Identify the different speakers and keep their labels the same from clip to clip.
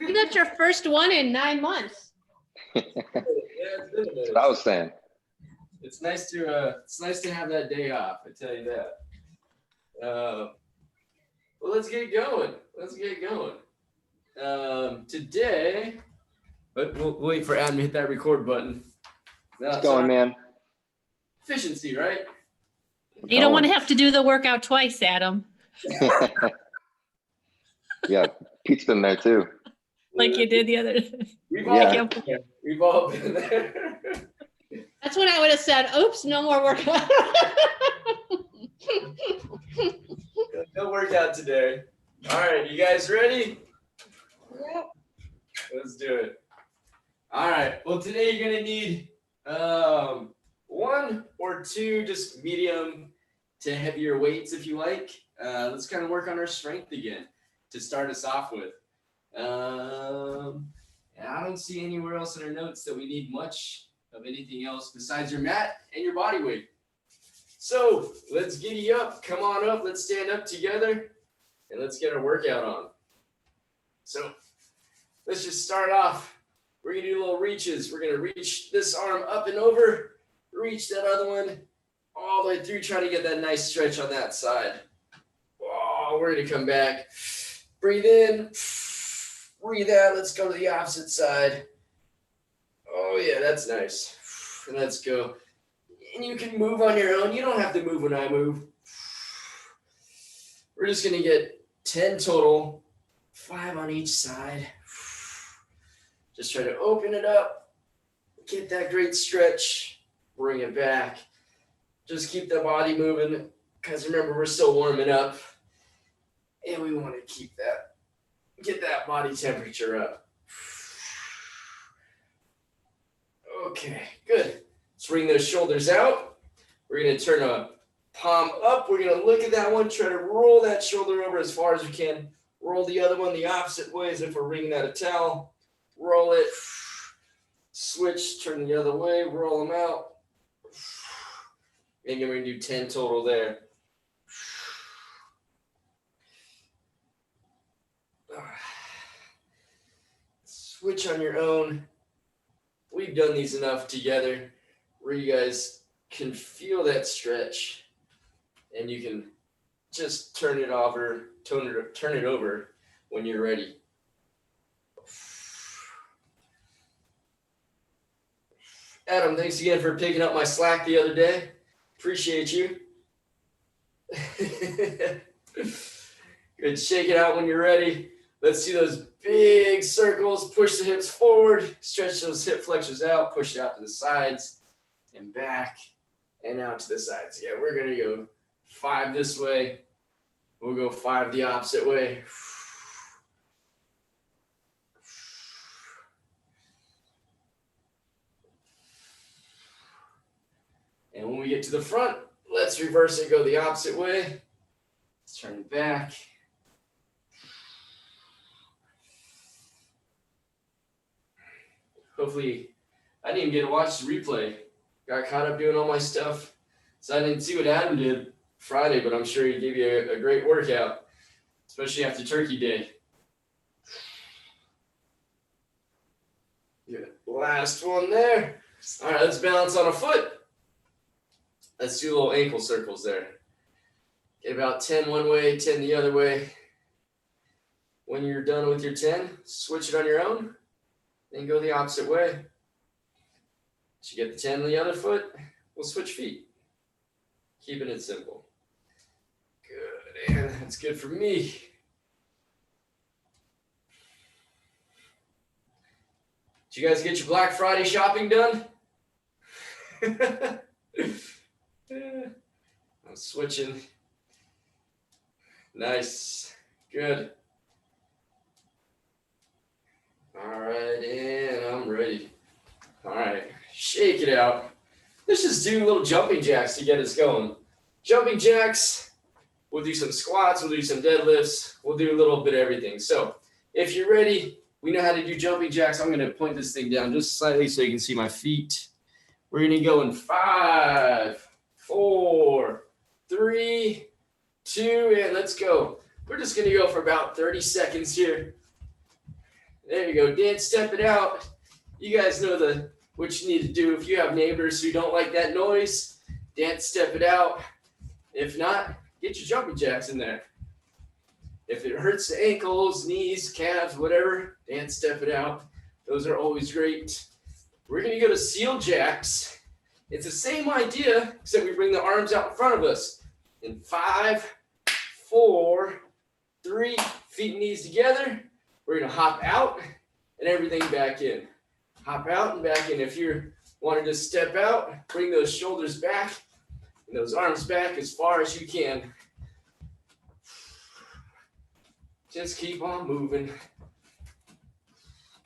Speaker 1: You got your first one in 9 months.
Speaker 2: Yeah, it's been a minute.
Speaker 3: That's what I was saying.
Speaker 2: It's nice to have that day off. I tell you that. Well, let's get going. Today, but we'll wait for Adam to hit that record button.
Speaker 3: It's going, man.
Speaker 2: Efficiency, right?
Speaker 1: You don't want to have to do the workout twice, Adam,
Speaker 3: Yeah, Pete's been there too.
Speaker 1: like you did the other day.
Speaker 2: We've
Speaker 3: Yeah.
Speaker 2: all been there.
Speaker 1: That's what I would have said. Oops, no more workout.
Speaker 2: No workout today. All right, you guys ready?
Speaker 1: Yep.
Speaker 2: Let's do it. All right. Well, today you're gonna need 1 or 2 just medium to heavier weights, if you like. Let's kind of work on our strength again to start us off with. I don't see anywhere else in our notes that we need much of anything else besides your mat and your body weight. So let's giddy up. Come on up. Let's stand up together and let's get our workout on. So let's just start off. We're going to do little reaches. We're going to reach this arm up and over, reach that other one all the way through, try to get that nice stretch on that side. Oh, we're going to come back. Breathe in, breathe out. Let's go to the opposite side. Oh, yeah, that's nice. And let's go. And you can move on your own. You don't have to move when I move. We're just going to get 10 total, 5 on each side. Just try to open it up, get that great stretch, bring it back. Just keep the body moving because remember, we're still warming up and we want to keep that, get that body temperature up. Okay, good. Let's bring those shoulders out. We're going to turn a palm up. We're going to look at that one, try to roll that shoulder over as far as we can. Roll the other one the opposite way as if we're wringing out a towel. Roll it, switch, turn the other way, roll them out. And we're going to do 10 total there. Switch on your own. We've done these enough together where you guys can feel that stretch and you can just turn it over when you're ready. Adam, thanks again for picking up my slack the other day. Appreciate you. Good. Shake it out when you're ready. Let's see those big circles. Push the hips forward. Stretch those hip flexors out. Push it out to the sides and back and out to the sides. Yeah, we're going to go 5 this way. We'll go 5 the opposite way. And when we get to the front, let's reverse it, go the opposite way. Let's turn it back. Hopefully, I didn't even get to watch the replay. Got caught up doing all my stuff. So I didn't see what Adam did Friday, but I'm sure he gave you a great workout, especially after Turkey Day. Good. Last one there. All right, let's balance on a foot. Let's do little ankle circles there. Get about 10 one way, 10 the other way. When you're done with your 10, switch it on your own, then go the opposite way. Once you get the 10 on the other foot, we'll switch feet. Keeping it simple. Good, and that's good for me. Did you guys get your Black Friday shopping done? I'm switching. Nice. Good. All right, and I'm ready. All right, shake it out. Let's just do little jumping jacks to get us going. Jumping jacks, we'll do some squats, we'll do some deadlifts, we'll do a little bit of everything. So if you're ready, we know how to do jumping jacks. I'm gonna point this thing down just slightly so you can see my feet. We're gonna go in 5, 4, 3, 2, and let's go. We're just gonna go for about 30 seconds here. There you go. Dance, step it out. You guys know what you need to do. If you have neighbors who don't like that noise, dance, step it out. If not, get your jumping jacks in there. If it hurts the ankles, knees, calves, whatever, dance, step it out. Those are always great. We're going to go to seal jacks. It's the same idea, except we bring the arms out in front of us. In 5, 4, 3, feet and knees together. We're going to hop out and everything back in. Hop out and back in. If you're wanting to step out, bring those shoulders back and those arms back as far as you can. Just keep on moving.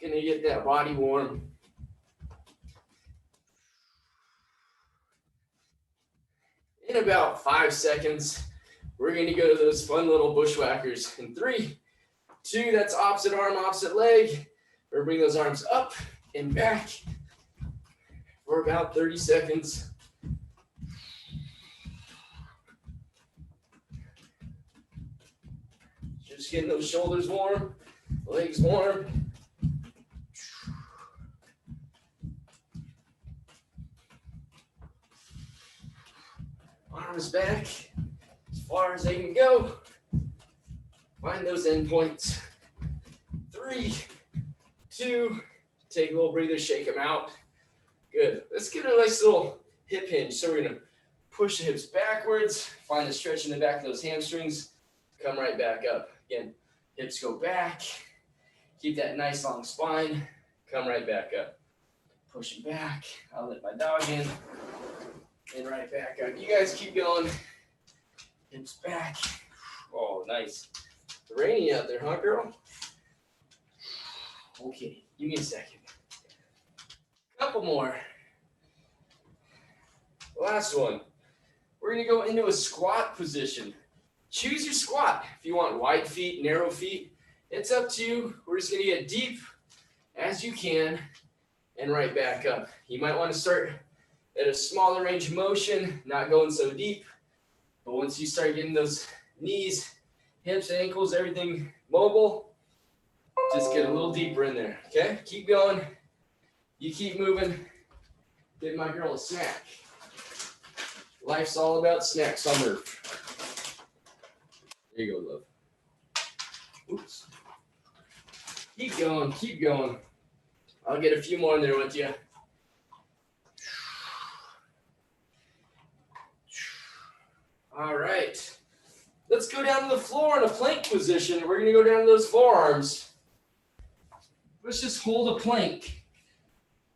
Speaker 2: Gonna get that body warm. In about 5 seconds, we're gonna go to those fun little bushwhackers. In 3, 2, that's opposite arm, opposite leg. We're gonna bring those arms up and back for about 30 seconds. Just getting those shoulders warm, legs warm. Arms back as far as they can go. Find those endpoints. 3, 2, take a little breather, shake them out. Good. Let's get a nice little hip hinge. So we're gonna push the hips backwards, find the stretch in the back of those hamstrings, come right back up. Again, hips go back, keep that nice long spine, come right back up. Push it back, I'll let my dog in, and right back up. You guys keep going, hips back. Oh, nice. Rainy out there, huh, girl? Okay, give me a second. Couple more. Last one. We're gonna go into a squat position. Choose your squat. If you want wide feet, narrow feet, it's up to you. We're just gonna get deep as you can and right back up. You might want to start at a smaller range of motion, not going so deep. But once you start getting those knees, hips, ankles, everything mobile, just get a little deeper in there, okay? Keep going. You keep moving. Give my girl a snack. Life's all about snacks on Earth. There you go, love. Oops. Keep going, keep going. I'll get a few more in there with you. All right. Let's go down to the floor in a plank position. We're going to go down to those forearms. Let's just hold a plank.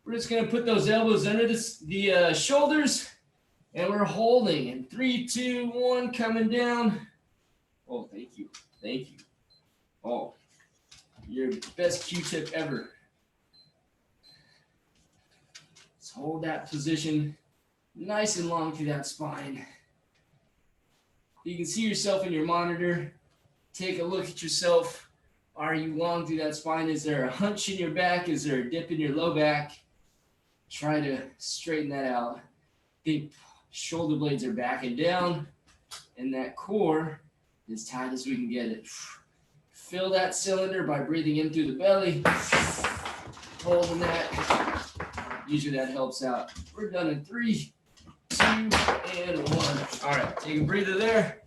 Speaker 2: We're just going to put those elbows under the shoulders, and we're holding. In 3, 2, 1, coming down. Oh, thank you. Thank you. Oh, your best Q-tip ever. Let's hold that position nice and long through that spine. You can see yourself in your monitor. Take a look at yourself. Are you long through that spine? Is there a hunch in your back? Is there a dip in your low back? Try to straighten that out. The shoulder blades are backing down, and that core as tight as we can get it. Fill that cylinder by breathing in through the belly, holding that. Usually that helps out. We're done in 3, 2, and 1. All right, take a breather there.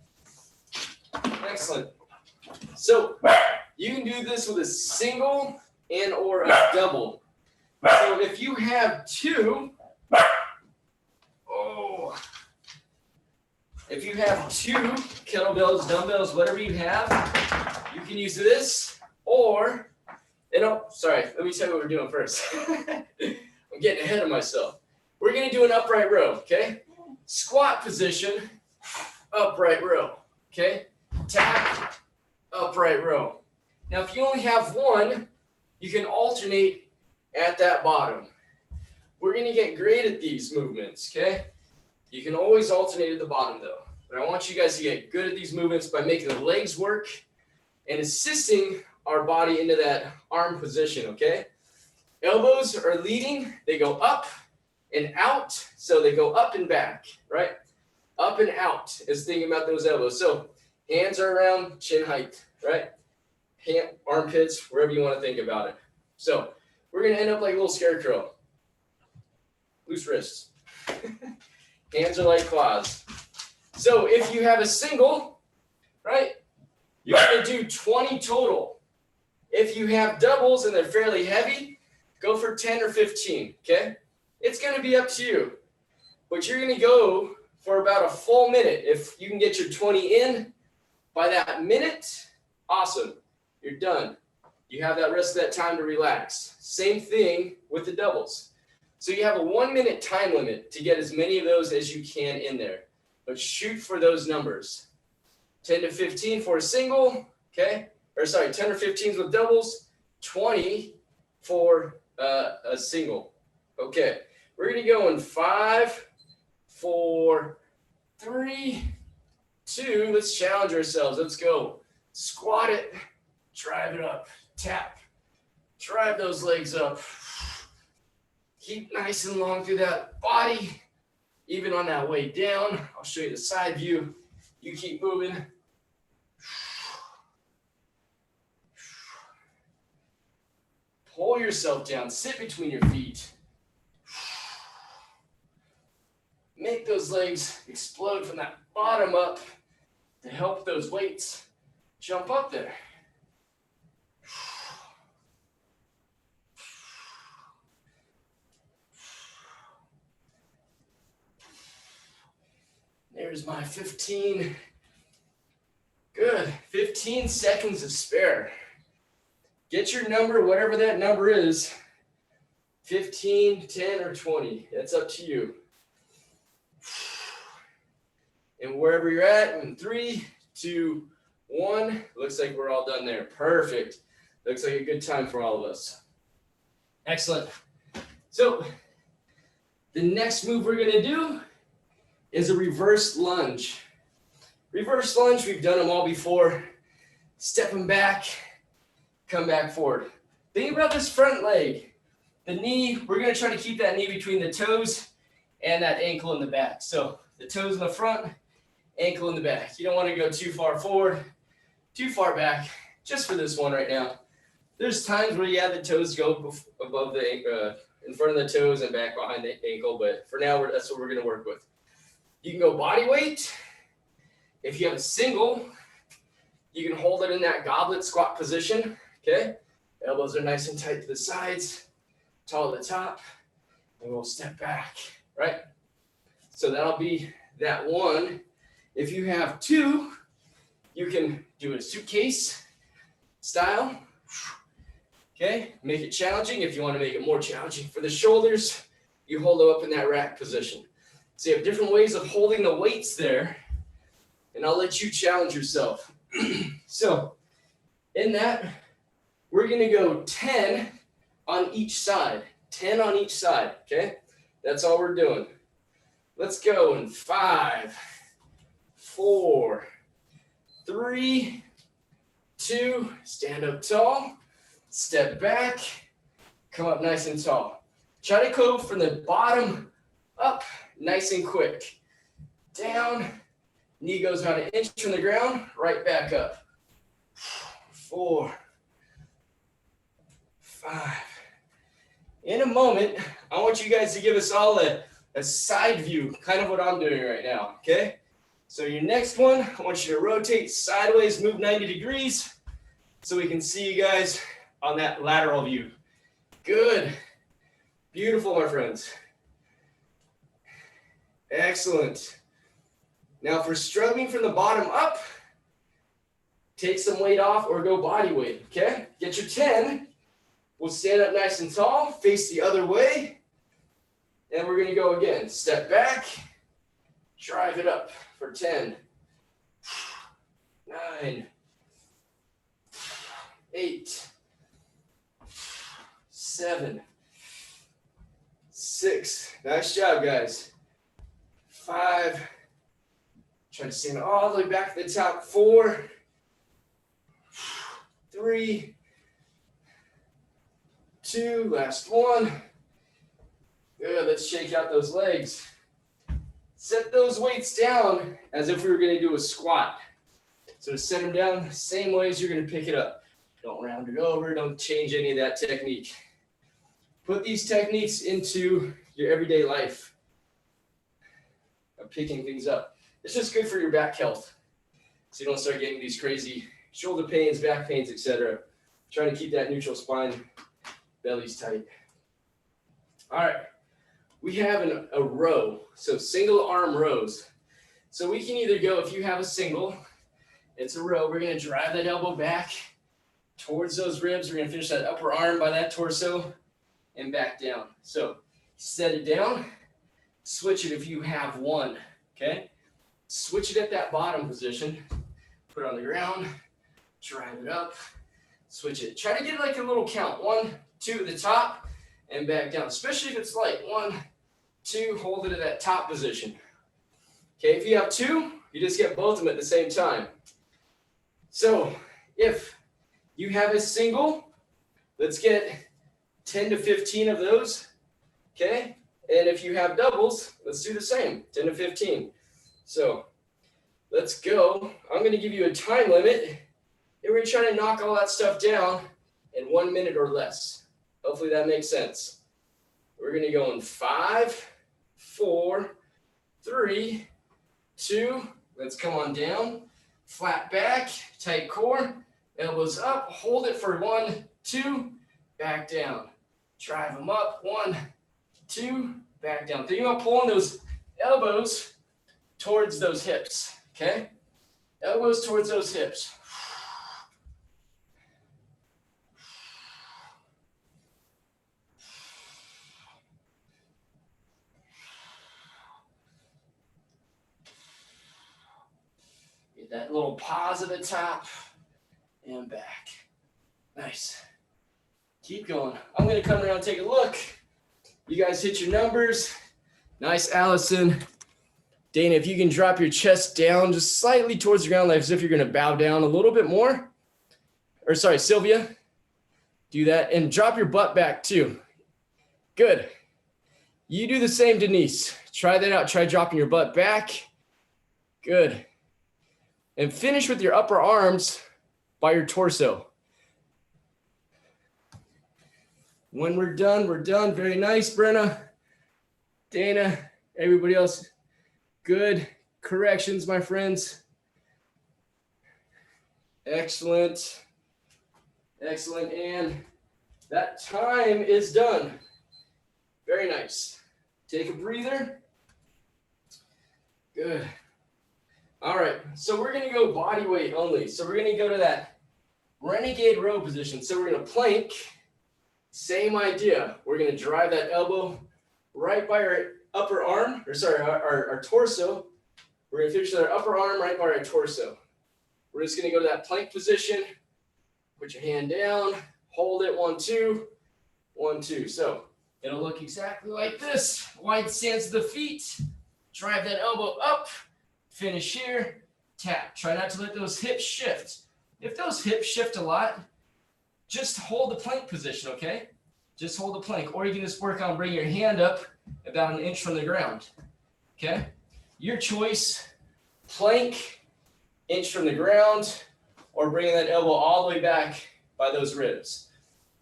Speaker 2: Excellent. So you can do this with a single and or a double. So if you have 2, if you have 2 kettlebells, dumbbells, whatever you have, you can use this or, sorry, let me tell you what we're doing first. I'm getting ahead of myself. We're going to do an upright row, okay? Squat position, upright row, okay? Tap, upright row. Now, if you only have 1, you can alternate at that bottom. We're going to get great at these movements, okay? You can always alternate at the bottom, though. But I want you guys to get good at these movements by making the legs work and assisting our body into that arm position, okay? Elbows are leading. They go up and out, so they go up and back, right? Up and out is thinking about those elbows. So hands are around chin height, right? Armpits, wherever you want to think about it. So we're gonna end up like a little scarecrow. Loose wrists. Hands are like claws. So if you have a single, right, you're gonna do 20 total. If you have doubles and they're fairly heavy, go for 10 or 15, okay? It's gonna be up to you, but you're gonna go for about a full minute. If you can get your 20 in by that minute, awesome, you're done. You have that rest of that time to relax. Same thing with the doubles. So you have a 1 minute time limit to get as many of those as you can in there, but shoot for those numbers. 10 to 15 for a single, okay? Or sorry, 10 or 15s with doubles, 20 for a single. Okay, we're gonna go in 5, 4, 3, 2. Let's challenge ourselves. Let's go. Squat it, drive it up, tap, drive those legs up. Keep nice and long through that body, even on that way down. I'll show you the side view. You keep moving. Pull yourself down, sit between your feet. Make those legs explode from that bottom up to help those weights jump up there. There's my 15. Good. 15 seconds of spare. Get your number, whatever that number is. 15, 10, or 20. That's up to you. And wherever you're at, in 3, 2, 1. Looks like we're all done there. Perfect. Looks like a good time for all of us. Excellent. So the next move we're going to do is a reverse lunge. Reverse lunge, we've done them all before. Step them back, come back forward. Think about this front leg. The knee, we're gonna try to keep that knee between the toes and that ankle in the back. So the toes in the front, ankle in the back. You don't wanna go too far forward, too far back, just for this one right now. There's times where you have the toes go above the, in front of the toes and back behind the ankle, but for now, that's what we're gonna work with. You can go body weight. If you have a single, you can hold it in that goblet squat position, okay? Elbows are nice and tight to the sides, tall to the top, and we'll step back, right? So that'll be that one. If you have two, you can do a suitcase style, okay? Make it challenging. If you want to make it more challenging for the shoulders, you hold them up in that rack position. So you have different ways of holding the weights there, and I'll let you challenge yourself. So in that, we're gonna go 10 on each side, 10 on each side, okay? That's all we're doing. Let's go in 5, 4, 3, 2, stand up tall, step back, come up nice and tall. Try to go from the bottom up, nice and quick. Down, knee goes about an inch from the ground, right back up. 4, 5. In a moment, I want you guys to give us all a side view, kind of what I'm doing right now, okay? So your next one, I want you to rotate sideways, move 90 degrees, so we can see you guys on that lateral view. Good. Beautiful, my friends. Excellent. Now, if we're struggling from the bottom up, take some weight off or go body weight, okay? Get your 10. We'll stand up nice and tall, face the other way, and we're gonna go again. Step back, drive it up for 10, 9, 8, 7, 6. Nice job, guys. 5. Try to stand all the way back to the top. 4, 3, 2, last one. Good, let's shake out those legs. Set those weights down as if we were gonna do a squat. So to set them down, same way as you're gonna pick it up. Don't round it over. Don't change any of that technique. Put these techniques into your everyday life of picking things up. It's just good for your back health, so you don't start getting these crazy shoulder pains, back pains, etc. Trying to keep that neutral spine, belly's tight. All right, we have a row, so single arm rows. So we can either go, if you have a single, it's a row, we're gonna drive that elbow back towards those ribs. We're gonna finish that upper arm by that torso and back down. So set it down, switch it if you have one, okay? Switch it at that bottom position, put it on the ground, drive it up, switch it. Try to get like a little count, 1, 2 at the top and back down, especially if it's light. 1, 2, hold it at that top position. Okay, if you have 2, you just get both of them at the same time. So if you have a single, let's get 10 to 15 of those, okay? And if you have doubles, let's do the same, 10 to 15. So let's go. I'm gonna give you a time limit, and we're gonna try to knock all that stuff down in 1 minute or less. Hopefully that makes sense. We're gonna go in 5, 4, 3, 2, let's come on down, flat back, tight core, elbows up, hold it for 1, 2, back down. Drive them up, 1, 2, back down. Think about pulling those elbows towards those hips, okay? Elbows towards those hips. Get that little pause at the top and back. Nice. Keep going. I'm going to come around and take a look. You guys hit your numbers. Nice, Allison. Dana, if you can drop your chest down just slightly towards the ground, like as if you're going to bow down a little bit more. Or sorry, Sylvia. Do that. And drop your butt back too. Good. You do the same, Denise. Try that out. Try dropping your butt back. Good. And finish with your upper arms by your torso. When we're done, we're done. Very nice, Brenna, Dana, everybody else. Good corrections, my friends. Excellent. Excellent. And that time is done. Very nice. Take a breather. Good. All right. So we're going to go body weight only. So we're going to go to that renegade row position. So we're going to plank. Same idea. We're going to drive that elbow right by our upper arm, or sorry, our torso. We're going to finish our upper arm right by our torso. We're just going to go to that plank position. Put your hand down, hold it, 1, 2, 1, 2. So it'll look exactly like this. Wide stance of the feet. Drive that elbow up. Finish here. Tap. Try not to let those hips shift. If those hips shift a lot, just hold the plank position, okay? Just hold the plank. Or you can just work on bringing your hand up about 1 inch from the ground, okay? Your choice, plank, inch from the ground, or bringing that elbow all the way back by those ribs,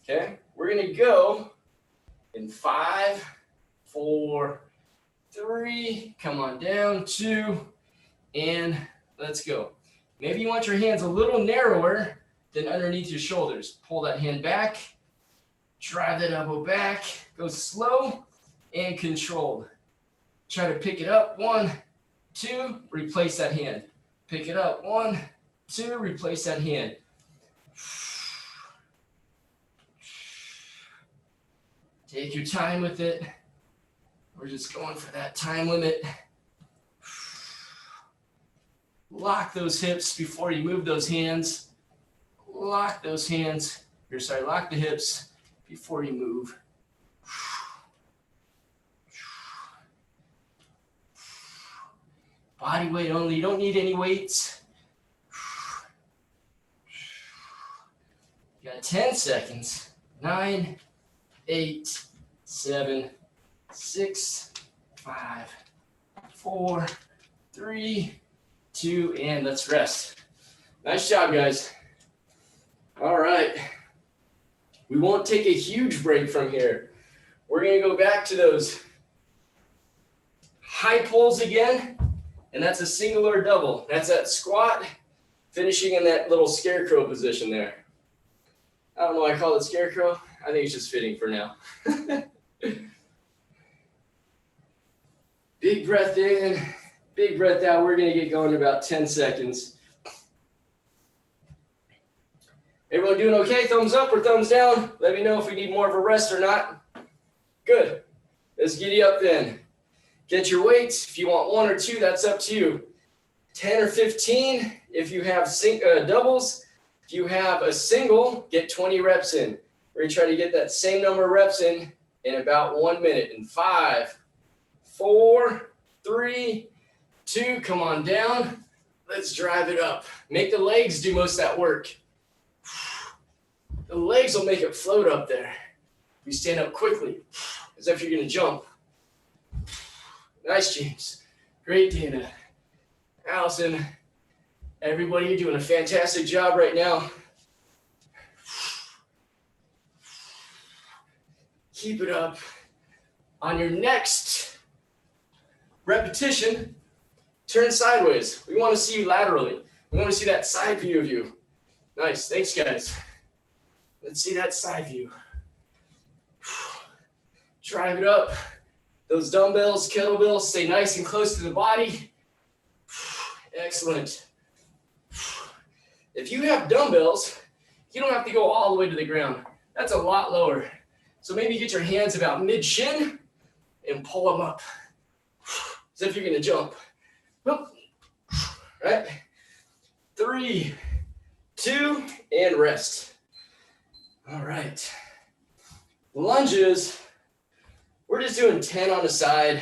Speaker 2: okay? We're gonna go in 5, 4, 3, come on down, 2, and let's go. Maybe you want your hands a little narrower than underneath your shoulders. Pull that hand back, drive that elbow back, go slow and controlled. Try to pick it up, 1, 2, replace that hand. Pick it up, 1, 2, replace that hand. Take your time with it. We're just going for that time limit. Lock those hips before you move those hands. Lock those hands, lock the hips before you move. Body weight only, you don't need any weights. You got 10 seconds. 9, 8, 7, 6, 5, 4, 3, 2, and let's rest. Nice job, guys. All right. We won't take a huge break from here. We're going to go back to those high pulls again, and that's a single or double. That's that squat, finishing in that little scarecrow position there. I don't know why I call it scarecrow. I think it's just fitting for now. Big breath in, big breath out. We're going to get going in about 10 seconds. Everyone doing okay? Thumbs up or thumbs down? Let me know if we need more of a rest or not. Good. Let's giddy up then. Get your weights. If you want 1 or 2, that's up to you. 10 or 15 if you have doubles. If you have a single, get 20 reps in. We're going to try to get that same number of reps in about 1 minute. In 5, 4, 3, 2, come on down. Let's drive it up. Make the legs do most of that work. The legs will make it float up there. You stand up quickly, as if you're going to jump. Nice, James. Great, Dana. Allison, everybody, you're doing a fantastic job right now. Keep it up. On your next repetition, turn sideways. We want to see you laterally. We want to see that side view of you. Nice. Thanks, guys. Let's see that side view. Drive it up. Those dumbbells, kettlebells, stay nice and close to the body. Excellent. If you have dumbbells, you don't have to go all the way to the ground. That's a lot lower. So maybe get your hands about mid-shin and pull them up. As if you're going to jump. Right? 3, 2, and rest. All right. Lunges. We're just doing 10 on a side,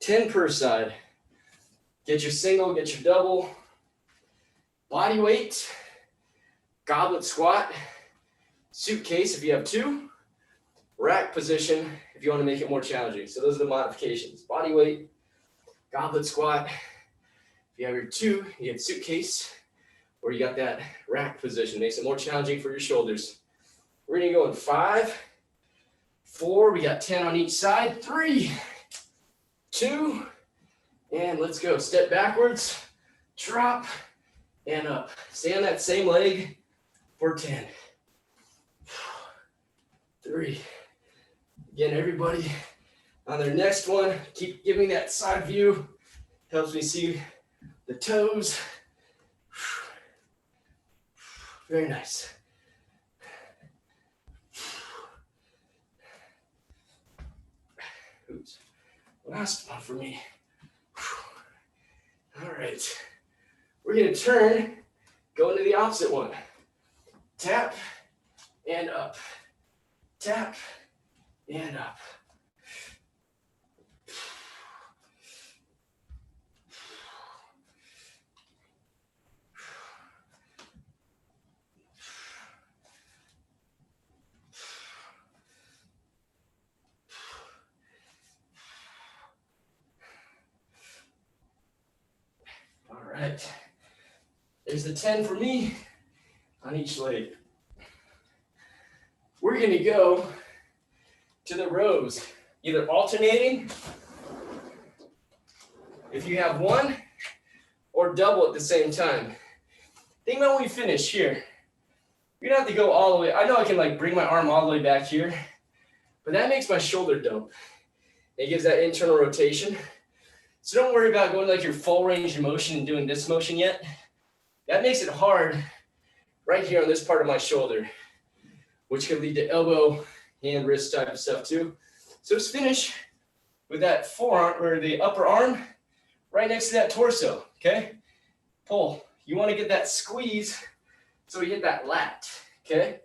Speaker 2: 10 per side. Get your single, get your double. Body weight, goblet squat, suitcase if you have 2, rack position if you want to make it more challenging. So those are the modifications. Body weight, goblet squat. If you have your 2, you get suitcase, or you got that rack position. Makes it more challenging for your shoulders. We're going to go in 5, 4, we got 10 on each side. 3, 2, and let's go. Step backwards, drop, and up. Stay on that same leg for 10. 3. Again, everybody on their next one, keep giving that side view. Helps me see the toes. Very nice. Oops. Last one for me. All right. We're going to turn, go into the opposite one. Tap and up. Tap and up. All right. There's the 10 for me on each leg. We're going to go to the rows, either alternating if you have 1 or double at the same time. Think about when we finish here. You're going to have to go all the way. I know I can like bring my arm all the way back here, but that makes my shoulder dump. It gives that internal rotation. So don't worry about going like your full range of motion and doing this motion yet. That makes it hard right here on this part of my shoulder, which could lead to elbow, hand, wrist type of stuff too. So just finish with that forearm or the upper arm right next to that torso, okay? Pull. You want to get that squeeze so you hit that lat, okay?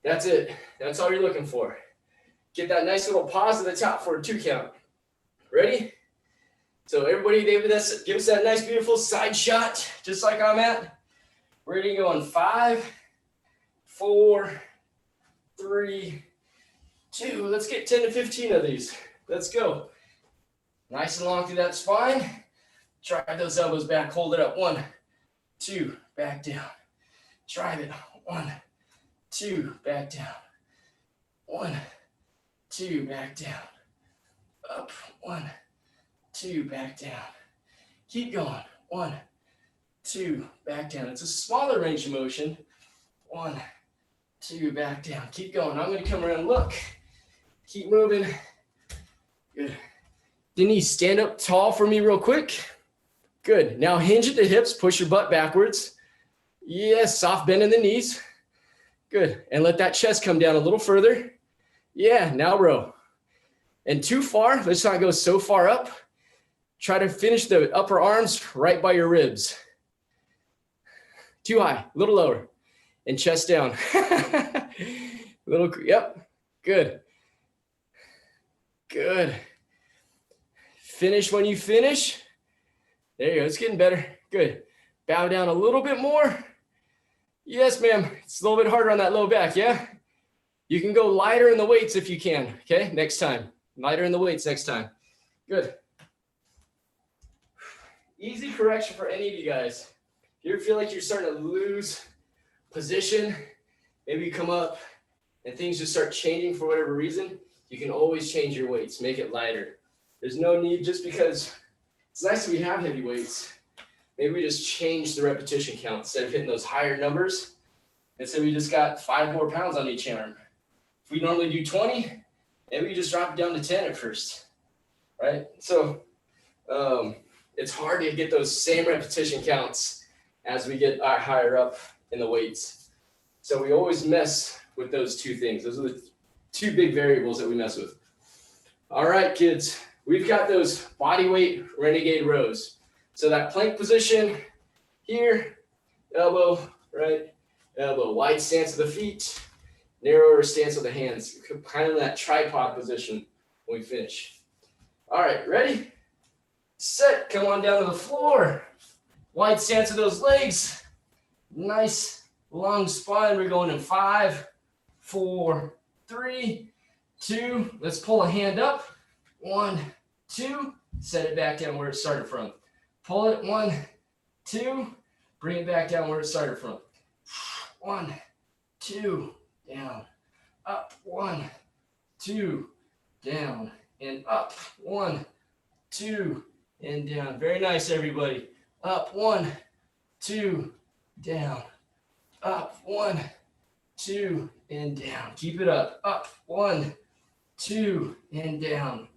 Speaker 2: That's it. That's all you're looking for. Get that nice little pause at the top for a 2 count. Ready? So everybody give us that nice, beautiful side shot, just like I'm at. We're going to go in 5, 4, 3, 2. Let's get 10 to 15 of these. Let's go. Nice and long through that spine. Drive those elbows back. Hold it up. 1, 2. Back down. Drive it. 1, 2, back down. 1, 2, back down. Up, 1, 2, back down. Keep going. 1, 2, back down. It's a smaller range of motion. 1, 2, back down. Keep going. I'm going to come around. Look. Keep moving. Good. Denise, stand up tall for me real quick. Good. Now hinge at the hips. Push your butt backwards. Yes, soft bend in the knees. Good. And let that chest come down a little further. Yeah, now row. And too far, let's not go so far up. Try to finish the upper arms right by your ribs. Too high, a little lower. And chest down. Yep, good. Good. Finish when you finish. There you go, it's getting better. Good. Bow down a little bit more. Yes, ma'am. It's a little bit harder on that low back, yeah? You can go lighter in the weights if you can, okay? Next time. Lighter in the weights next time. Good. Easy correction for any of you guys. If you ever feel like you're starting to lose position, maybe you come up and things just start changing for whatever reason, you can always change your weights, make it lighter. There's no need, just because it's nice that we have heavy weights. Maybe we just change the repetition count instead of hitting those higher numbers. And so we just got 5 more pounds on each arm. If we normally do 20, maybe we just drop it down to 10 at first, right? So it's hard to get those same repetition counts as we get higher up in the weights. So we always mess with those two things. Those are the two big variables that we mess with. All right, kids, we've got those body weight renegade rows. So that plank position here, elbow, right? Elbow, wide stance of the feet, narrower stance of the hands, kind of that tripod position when we finish. All right, ready? Set, come on down to the floor. Wide stance of those legs. Nice long spine. We're going in 5, 4, 3, 2. Let's pull a hand up. 1, 2. Set it back down where it started from. Pull it. 1, 2. Bring it back down where it started from. 1, 2. Down. Up. 1, 2. Down. And up. 1, 2. And down. Very nice, everybody. Up. 1, 2. Down. Up. 1, 2. And down. Keep it up. Up. 1, 2. And down.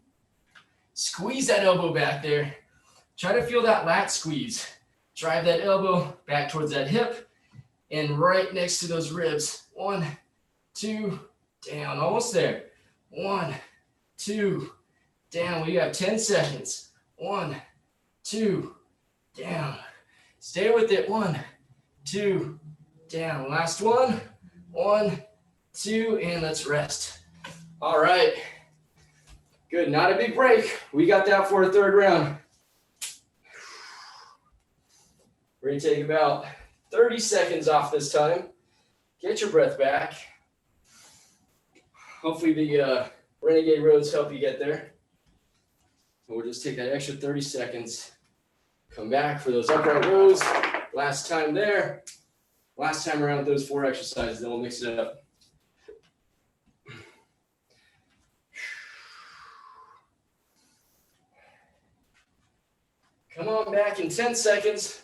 Speaker 2: Squeeze that elbow back there. Try to feel that lat squeeze. Drive that elbow back towards that hip and right next to those ribs. 1, 2, down. Almost there. 1, 2, down. We have 10 seconds. 1, 2, down. Stay with it. 1, 2, down. Last one. 1, 2, and let's rest. All right. Good. Not a big break. We got that for a third round. We're going to take about 30 seconds off this time. Get your breath back. Hopefully the Renegade rows help you get there. We'll just take that extra 30 seconds. Come back for those upright rows. Last time there. Last time around with those 4 exercises, then we'll mix it up. Come on back in 10 seconds.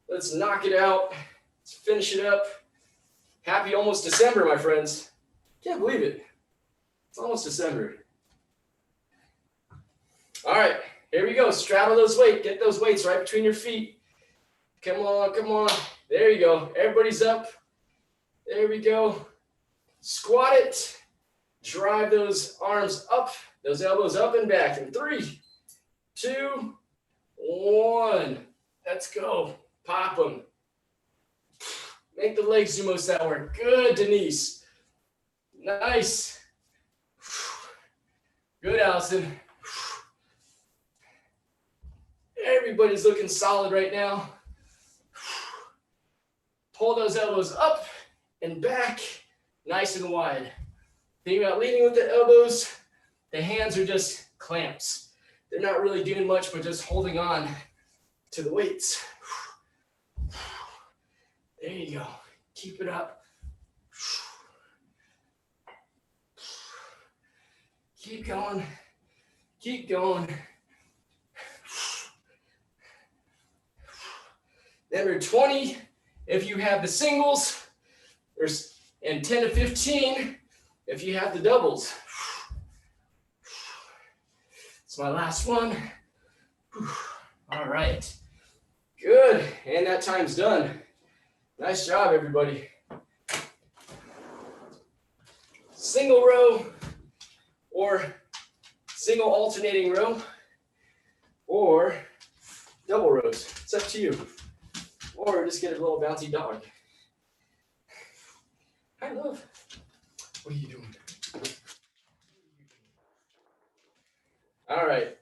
Speaker 2: Let's knock it out. Let's finish it up. Happy almost December, my friends. Can't believe it. It's almost December. All right, here we go. Straddle those weights. Get those weights right between your feet. Come on, come on. There you go. Everybody's up. There we go. Squat it. Drive those arms up, those elbows up and back in 3, 2, 1. Let's go. Pop them. Make the legs do most of that work. Good, Denise. Nice. Good, Allison. Everybody's looking solid right now. Pull those elbows up and back, nice and wide. Think about leading with the elbows. The hands are just clamps. They're not really doing much, but just holding on to the weights. There you go. Keep it up. Keep going. Keep going. Number 20, if you have the singles, and 10 to 15, if you have the doubles. It's my last one. All right. Good. And that time's done. Nice job, everybody. Single row or single alternating row or double rows. It's up to you. Or just get a little bouncy dog. Hi, love. What are you doing? All right.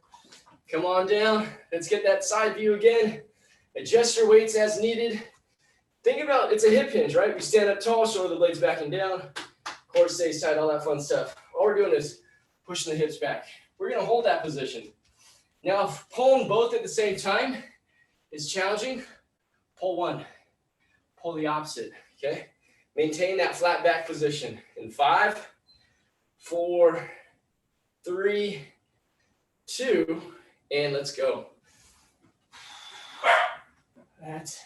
Speaker 2: Come on down. Let's get that side view again. Adjust your weights as needed. Think about it's a hip hinge, right? We stand up tall, shoulder blades backing down, core stays tight, all that fun stuff. All we're doing is pushing the hips back. We're going to hold that position. Now, if pulling both at the same time is challenging, pull one. Pull the opposite, okay? Maintain that flat back position in 5, 4, 3, 2, and let's go. That's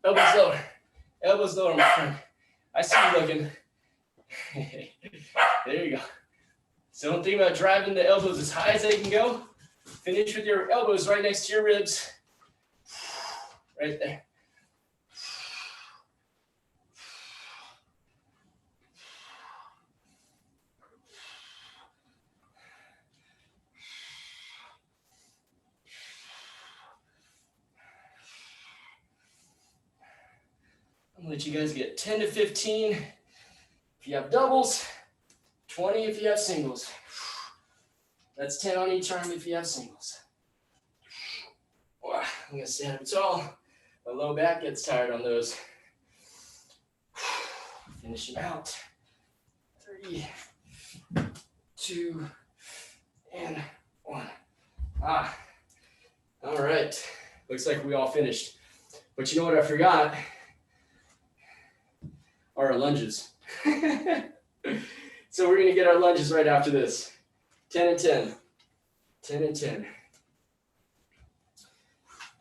Speaker 2: elbows lower. Elbows lower, my friend. I see you looking. There you go. So don't think about driving the elbows as high as they can go. Finish with your elbows right next to your ribs. Right there. I'm gonna let you guys get 10 to 15 if you have doubles, 20 if you have singles. That's 10 on each arm if you have singles. I'm gonna stand up tall. My low back gets tired on those. Finish them out. 3, 2, and 1. All right. Looks like we all finished. But you know what I forgot? Are our lunges. So we're gonna get our lunges right after this. 10 and 10. 10 and 10.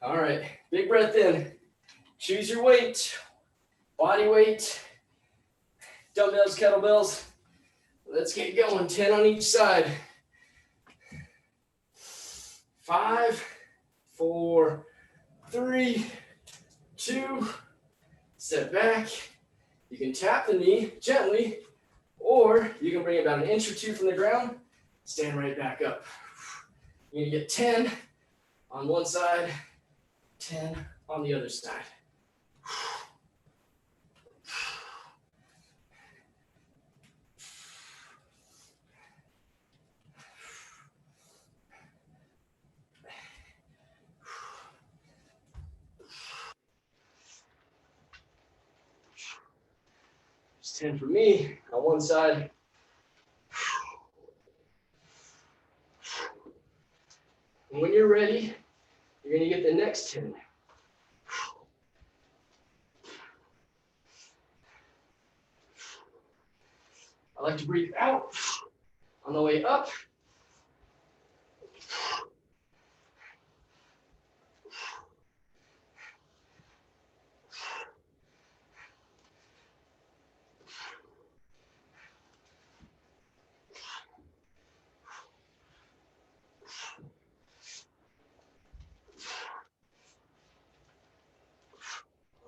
Speaker 2: All right, big breath in. Choose your weight, body weight, dumbbells, kettlebells. Let's get going, 10 on each side. 5, 4, 3, 2, step back. You can tap the knee gently, or you can bring it about an inch or two from the ground, stand right back up. You're gonna get 10 on one side, 10 on the other side. Just 10 for me on one side. And when you're ready, you're gonna get the next 10. I like to breathe out on the way up.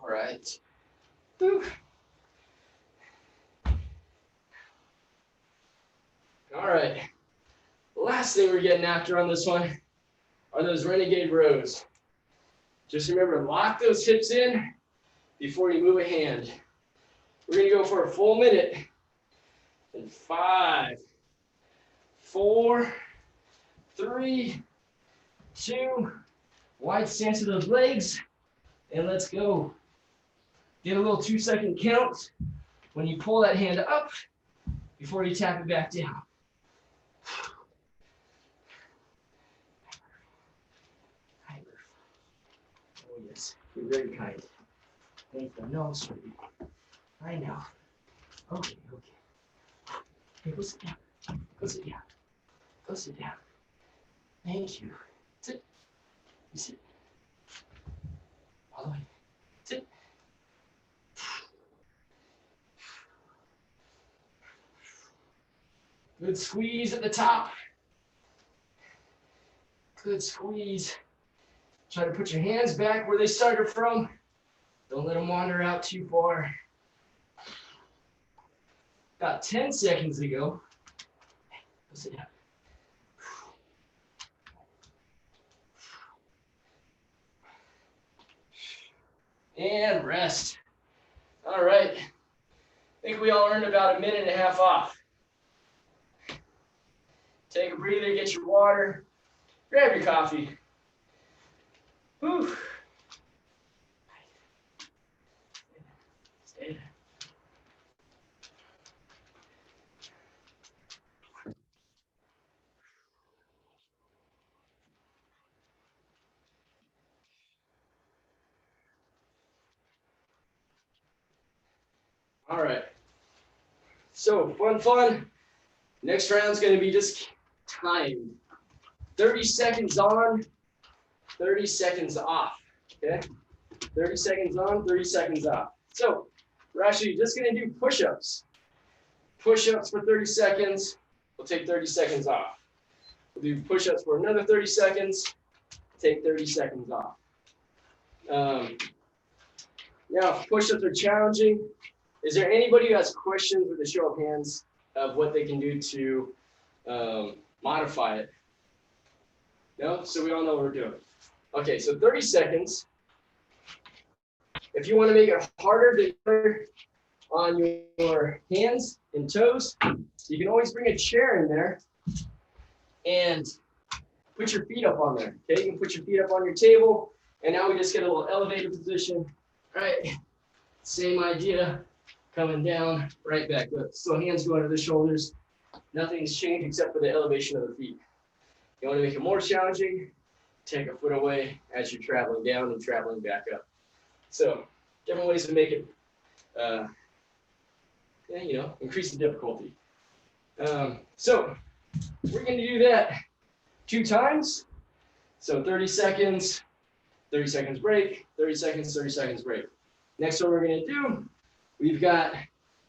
Speaker 2: All right. Whew. All right. Last thing we're getting after on this one are those renegade rows. Just remember, lock those hips in before you move a hand. We're gonna go for a full minute. In 5, 4, 3, 2, wide stance of those legs, and let's go. Get a little 2-second count when you pull that hand up before you tap it back down. Oh yes, you're very kind. Thank you. No, I'm sorry. I know. Okay. Okay, go sit down. Go sit down. Go sit down. Thank you. Sit. You sit. All the way. Sit. Good squeeze at the top. Good squeeze. Try to put your hands back where they started from. Don't let them wander out too far. About 10 seconds to go. Go sit down. And rest. All right. I think we all earned about a minute and a half off. Take a breather, get your water, grab your coffee. Whew. Stay there. All right. So fun. Next round's going to be just timed. 30 seconds on, 30 seconds off. Okay? 30 seconds on, 30 seconds off. So we're actually just going to do push-ups. Push-ups for 30 seconds. We'll take 30 seconds off. We'll do push-ups for another 30 seconds. Take 30 seconds off. Now, push-ups are challenging. Is there anybody who has questions with a show of hands of what they can do to modify it? No? So we all know what we're doing. Okay, so 30 seconds. If you want to make it harder to get on your hands and toes, you can always bring a chair in there and put your feet up on there. Okay, you can put your feet up on your table, and now we just get a little elevated position. All right, same idea. Coming down, right back up. So hands go under the shoulders. Nothing's changed except for the elevation of the feet. You want to make it more challenging, take a foot away as you're traveling down and traveling back up. So different ways to make it, increase the difficulty. So we're going to do that 2 times. So 30 seconds break, 30 seconds break. Next one we're going to do, we've got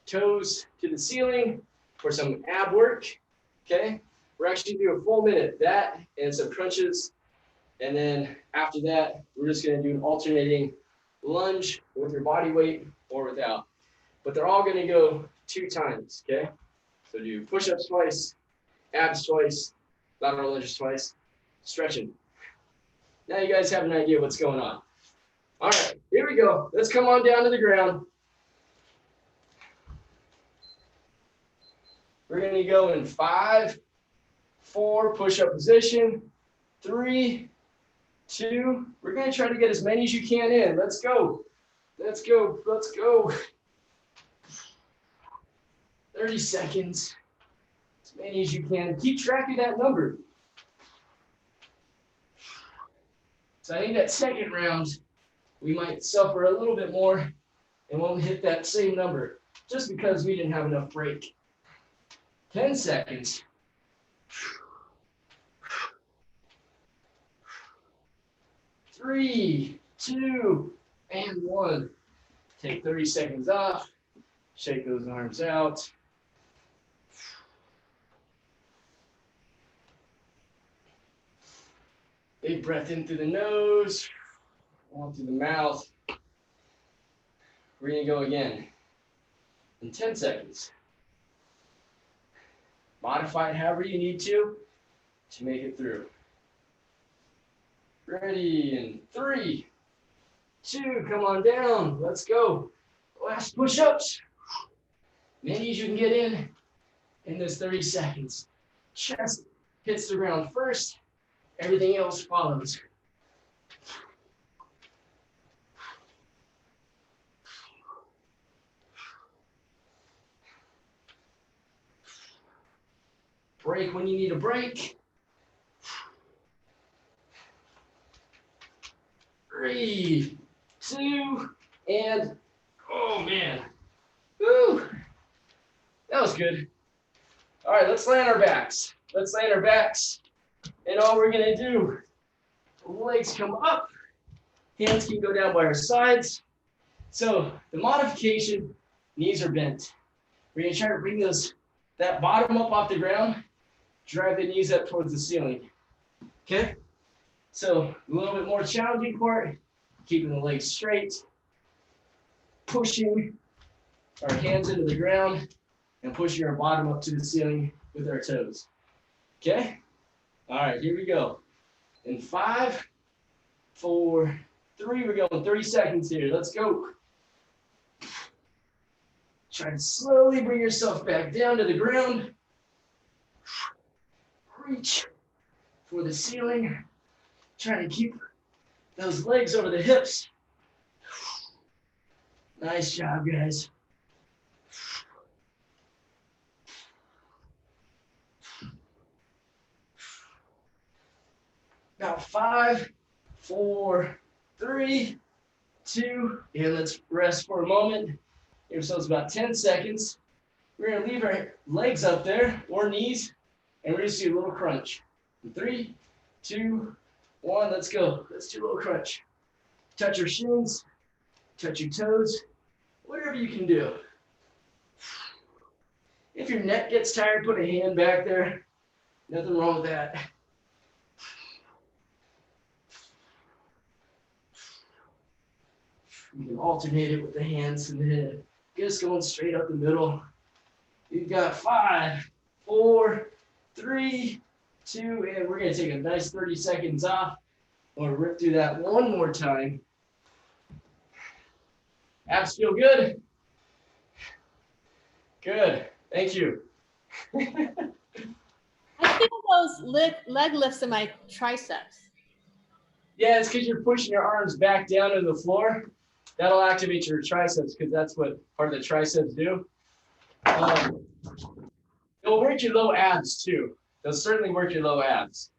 Speaker 2: toes to the ceiling for some ab work, okay? We're actually going to do a full minute, that and some crunches. And then after that, we're just going to do an alternating lunge with your body weight or without. But they're all going to go 2 times, okay? So do push-ups twice, abs twice, lateral lunges twice, stretching. Now you guys have an idea what's going on. All right, here we go. Let's come on down to the ground. We're going to go in 5, 4, push-up position, 3, 2. We're going to try to get as many as you can in. Let's go. 30 seconds. As many as you can. Keep track of that number. So I think that second round, we might suffer a little bit more and won't hit that same number just because we didn't have enough break. 10 seconds. 3, 2, and 1. Take 30 seconds off. Shake those arms out. Big breath in through the nose, out through the mouth. We're going to go again in 10 seconds. Modify it however you need to make it through. Ready in 3, 2, come on down. Let's go. Last push-ups. Many as you can get in this 30 seconds. Chest hits the ground first. Everything else follows. Break when you need a break. 3, 2, and oh man, Woo. That was good. All right, let's lay on our backs. Let's lay on our backs. And all we're gonna do, legs come up, hands can go down by our sides. So the modification, knees are bent. We're gonna try to bring that bottom up off the ground, drive the knees up towards the ceiling. Okay? So a little bit more challenging part, keeping the legs straight, pushing our hands into the ground, and pushing our bottom up to the ceiling with our toes. Okay? All right, here we go. In 5, 4, 3, we're going 30 seconds here. Let's go. Try to slowly bring yourself back down to the ground. Reach for the ceiling. Trying to keep those legs over the hips. Nice job, guys. About 5, 4, 3, 2, and let's rest for a moment. Give ourselves about 10 seconds. We're gonna leave our legs up there or knees, and we're just do a little crunch. 3, 2, 1, let's go. Let's do a little crunch. Touch your shins, touch your toes, whatever you can do. If your neck gets tired, put a hand back there. Nothing wrong with that. You can alternate it with the hands and the head. Just going straight up the middle. You've got 5, 4, 3, 2, and we're going to take a nice 30 seconds off. We'll rip through that one more time. Abs feel good? Good. Thank you.
Speaker 1: I feel those leg lifts in my triceps.
Speaker 2: Yeah, it's because you're pushing your arms back down to the floor. That'll activate your triceps because that's what part of the triceps do. It'll work your low abs too. It'll certainly work your low abs.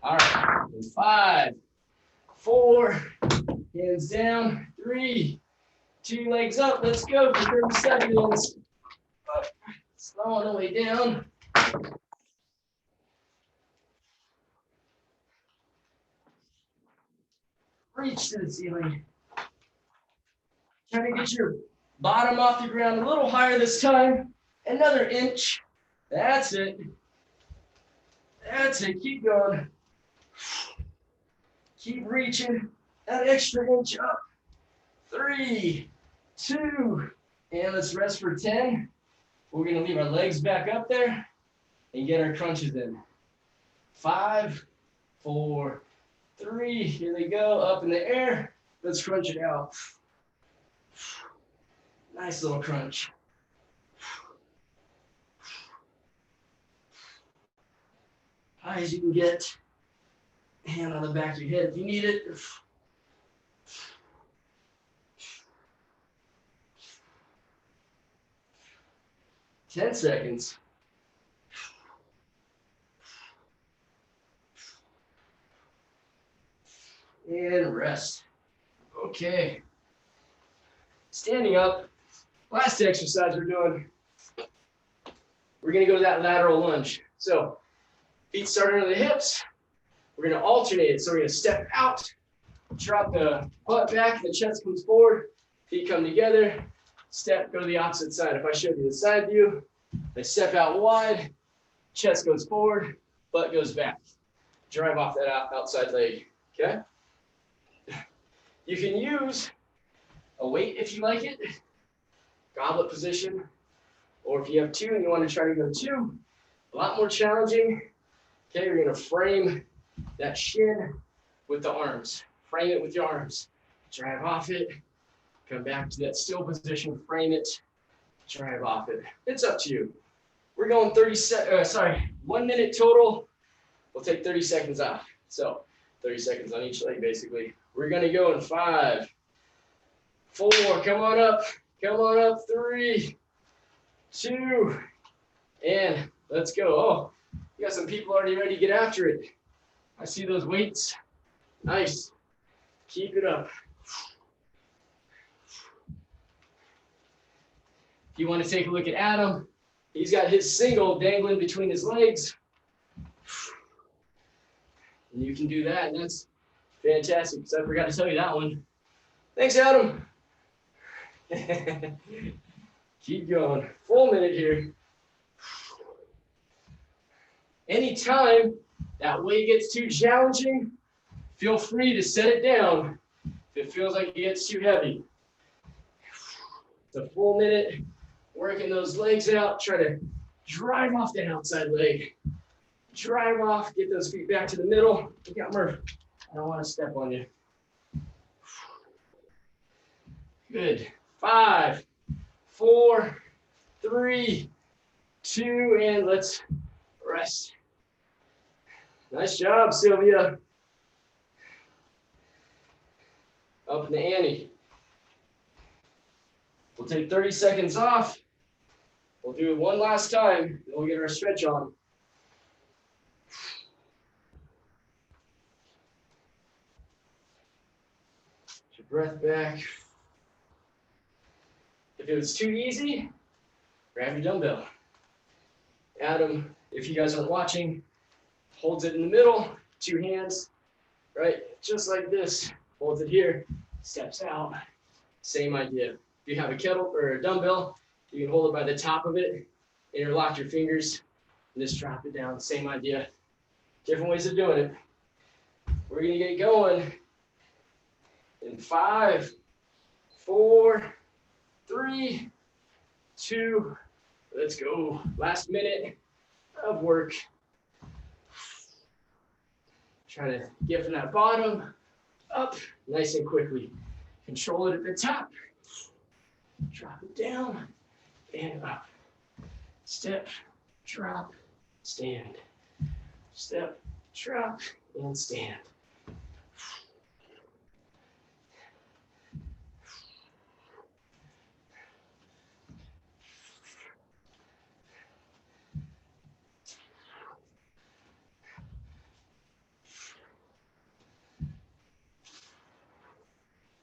Speaker 2: All right, 5, 4, hands down, 3, 2, legs up. Let's go for 30 seconds. Up, slow on the way down. Reach to the ceiling. Try to get your bottom off the ground a little higher this time. Another inch. That's it. That's it. Keep going. Keep reaching. That extra inch up. 3, 2, and let's rest for 10. We're going to leave our legs back up there and get our crunches in. 5, 4, 3, here they go, up in the air. Let's crunch it out. Nice little crunch. High as you can get. Hand on the back of your head if you need it. 10 seconds. And rest. Okay. Standing up. Last exercise we're doing. We're going to go to that lateral lunge. So feet start under the hips. We're going to alternate it. So we're going to step out, drop the butt back, the chest comes forward, feet come together, step, go to the opposite side. If I showed you the side view, I step out wide, chest goes forward, butt goes back. Drive off that outside leg, okay? You can use a weight if you like it, goblet position, or if you have 2 and you want to try to go 2, a lot more challenging. Okay, you're going to frame that shin with the arms. Frame it with your arms. Drive off it. Come back to that still position. Frame it. Drive off it. It's up to you. We're going 1 minute total. We'll take 30 seconds off. So 30 seconds on each leg, basically. We're going to go in 5, 4. Come on up. Come on up. 3, 2, and let's go. Oh, you got some people already ready to get after it. I see those weights. Nice. Keep it up. If you want to take a look at Adam, he's got his single dangling between his legs. And you can do that, and that's fantastic, because I forgot to tell you that one. Thanks, Adam. Keep going. Full minute here. Anytime that weight gets too challenging, feel free to set it down if it feels like it gets too heavy. It's a full minute, working those legs out, try to drive off that outside leg. Drive off, get those feet back to the middle. Look out, Murph. I don't want to step on you. Good. 5, 4, 3, 2, and let's rest. Nice job, Sylvia. Up in the ante. We'll take 30 seconds off. We'll do it one last time, and we'll get our stretch on. Get your breath back. If it was too easy, grab your dumbbell. Adam, if you guys aren't watching, holds it in the middle, 2 hands, right? Just like this. Holds it here, steps out. Same idea. If you have a kettle or a dumbbell, you can hold it by the top of it, interlock your fingers, and just drop it down. Same idea. Different ways of doing it. We're gonna get going in 5, 4, 3, 2, let's go. Last minute of work. Try to get from that bottom up nice and quickly. Control it at the top. Drop it down and up. Step, drop, stand. Step, drop, and stand.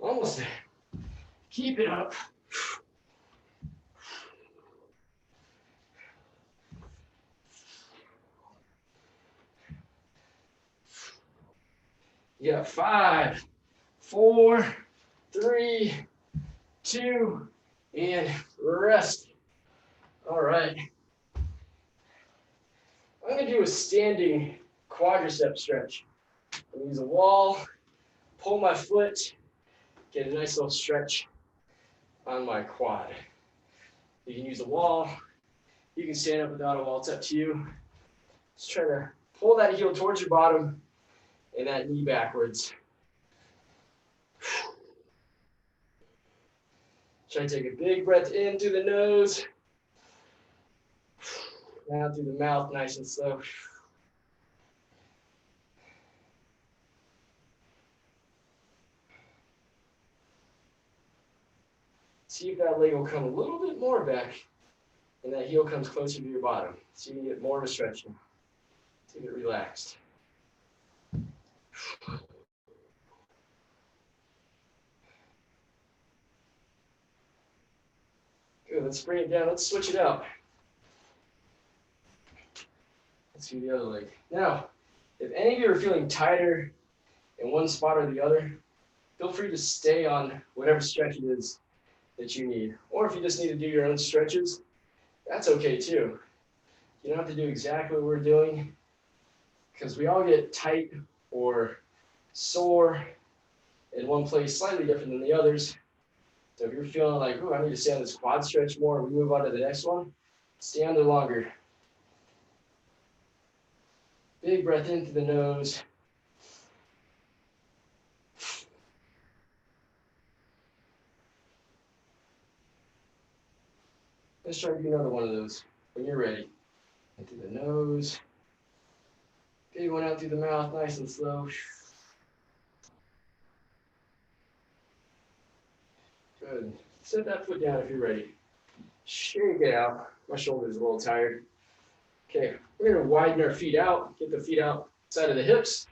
Speaker 2: Almost there. Keep it up. You got 5, 4, 3, 2, and rest. All right. I'm going to do a standing quadricep stretch. I'm going to use a wall, pull my foot, get a nice little stretch on my quad. You can use a wall. You can stand up without a wall. It's up to you. Just try to pull that heel towards your bottom and that knee backwards. Try to take a big breath in through the nose. Out through the mouth, nice and slow. See if that leg will come a little bit more back and that heel comes closer to your bottom. So you can get more of a stretch. Keep it relaxed. Good, let's bring it down. Let's switch it out. Let's do the other leg. Now, if any of you are feeling tighter in one spot or the other, feel free to stay on whatever stretch it is that you need. Or if you just need to do your own stretches, that's okay too. You don't have to do exactly what we're doing, because we all get tight or sore in one place, slightly different than the others. So if you're feeling like, oh, I need to stay on this quad stretch more, we move on to the next one, stay on there longer. Big breath in through the nose. Let's try to do another one of those when you're ready. In through the nose. Big one out through the mouth, nice and slow. Good. Set that foot down if you're ready. Shake it out. My shoulder's a little tired. Okay, we're going to widen our feet out. Get the feet out side of the hips.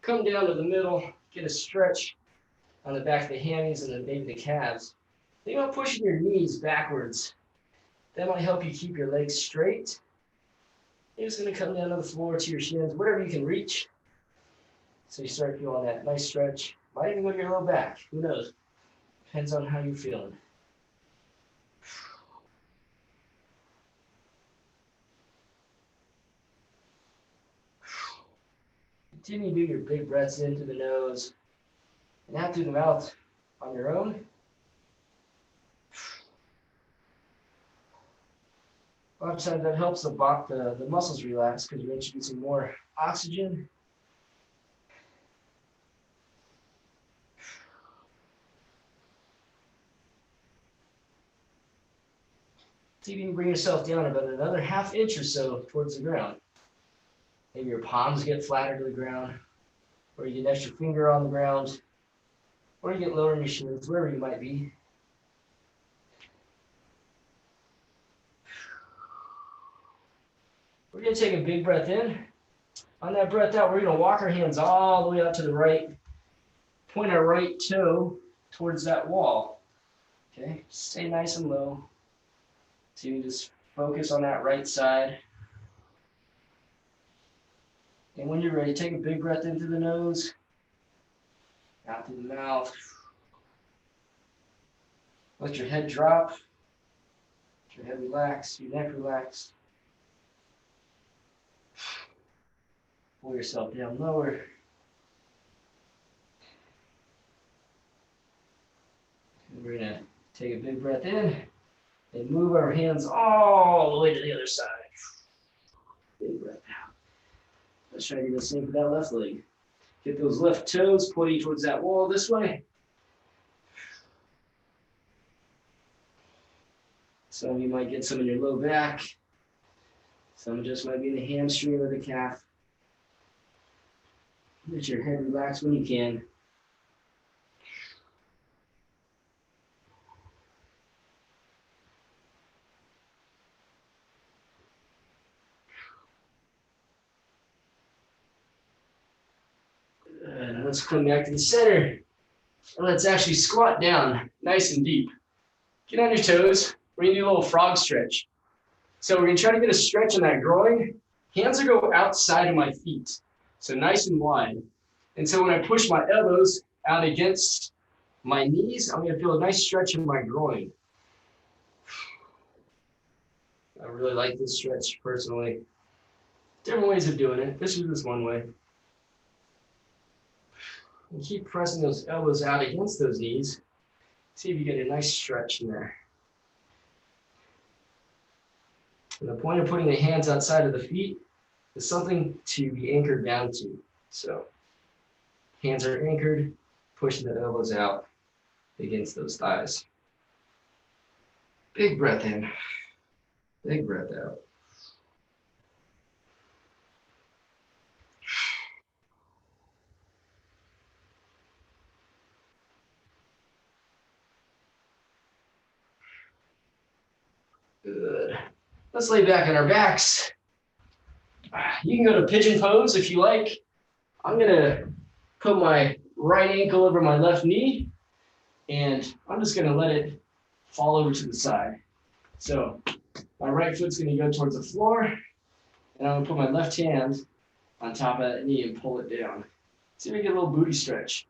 Speaker 2: Come down to the middle. Get a stretch on the back of the hammies and then maybe the calves. Think about pushing your knees backwards
Speaker 4: That might help you keep your legs straight. You're just going to come down to the floor to your shins, whatever you can reach. So you start feeling that nice stretch. Might even go to your low back. Who knows? Depends on how you're feeling. Continue to do your big breaths in through the nose and out through the mouth on your own. A lot of times that helps the muscles relax because you're introducing more oxygen. See if you can bring yourself down about another ½ inch or so towards the ground. Maybe your palms get flatter to the ground, or you get an extra finger on the ground, or you get lower in your shins, wherever you might be. We're going to take a big breath in. On that breath out, we're going to walk our hands all the way out to the right. Point our right toe towards that wall. Okay, stay nice and low. So you just focus on that right side. And when you're ready, take a big breath in through the nose, out through the mouth. Let your head drop, let your head relax, your neck relax. Pull yourself down lower. And we're going to take a big breath in and move our hands all the way to the other side. Big breath out. Let's try to do the same for that left leg. Get those left toes pointing towards that wall this way. Some of you might get some in your low back. Some just might be in the hamstring or the calf. Let your head relax when you can. And let's come back to the center. And let's actually squat down nice and deep. Get on your toes. We're going to do a little frog stretch. So we're going to try to get a stretch in that groin. Hands are go outside of my feet. So nice and wide. And so when I push my elbows out against my knees, I'm going to feel a nice stretch in my groin. I really like this stretch personally. Different ways of doing it. This is just one way. And keep pressing those elbows out against those knees. See if you get a nice stretch in there. And the point of putting the hands outside of the feet is something to be anchored down to. So hands are anchored, pushing the elbows out against those thighs. Big breath in, big breath out. Good. Let's lay back on our backs. You can go to pigeon pose if you like. I'm going to put my right ankle over my left knee, and I'm just going to let it fall over to the side. So my right foot's going to go towards the floor, and I'm going to put my left hand on top of that knee and pull it down. See if we get a little booty stretch.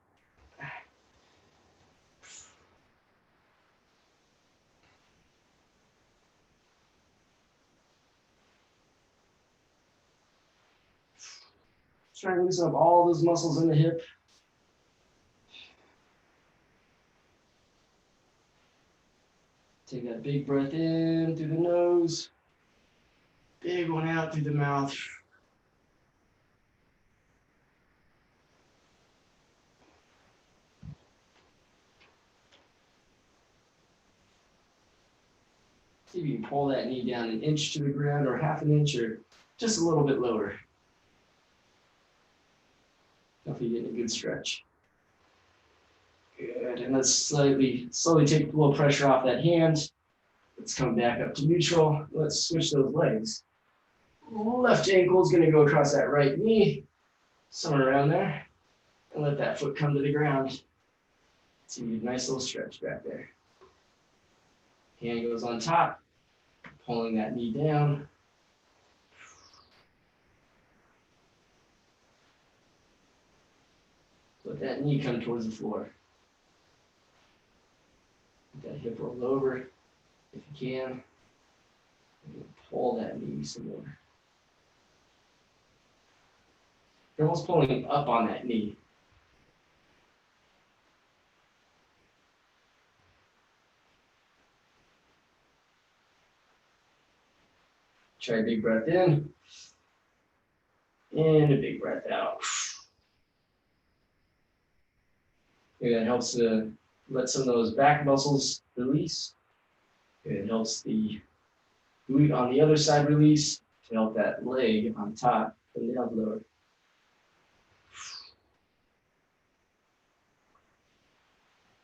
Speaker 4: Try to loosen up all those muscles in the hip. Take that big breath in through the nose. Big one out through the mouth. See if you can pull that knee down an inch to the ground or ½ inch or just a little bit lower. Hopefully you're getting a good stretch. Good, and let's slowly take a little pressure off that hand. Let's come back up to neutral. Let's switch those legs. Left ankle is gonna go across that right knee, somewhere around there, and let that foot come to the ground. See a nice little stretch back there. Hand goes on top, pulling that knee down. Let that knee come towards the floor. Let that hip roll over if you can. And pull that knee some more. You're almost pulling up on that knee. Try a big breath in. And a big breath out. Maybe that helps to let some of those back muscles release. It helps the glute on the other side release to help that leg on top come down lower.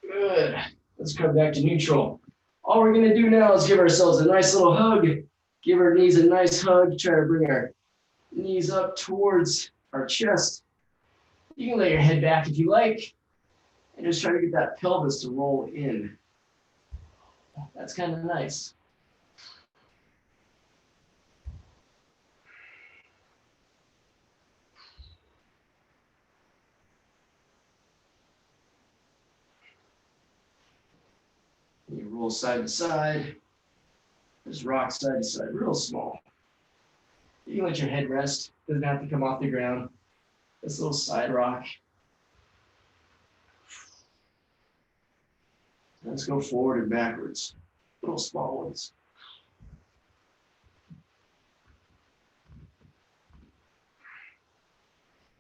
Speaker 4: Good. Let's come back to neutral. All we're going to do now is give ourselves a nice little hug. Give our knees a nice hug. Try to bring our knees up towards our chest. You can lay your head back if you like. And just try to get that pelvis to roll in. That's kind of nice. You roll side to side. Just rock side to side, real small. You can let your head rest. Doesn't have to come off the ground. This little side rock. Let's go forward and backwards. Little small ones.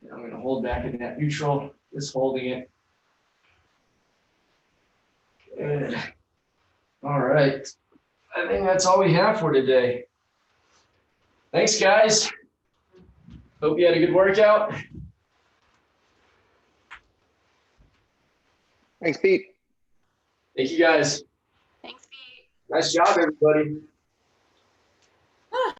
Speaker 4: And I'm going to hold back in that neutral, just holding it. Good. All right. I think that's all we have for today. Thanks, guys. Hope you had a good workout.
Speaker 3: Thanks, Pete.
Speaker 4: Thank you, guys.
Speaker 1: Thanks, Pete.
Speaker 4: Nice job, everybody.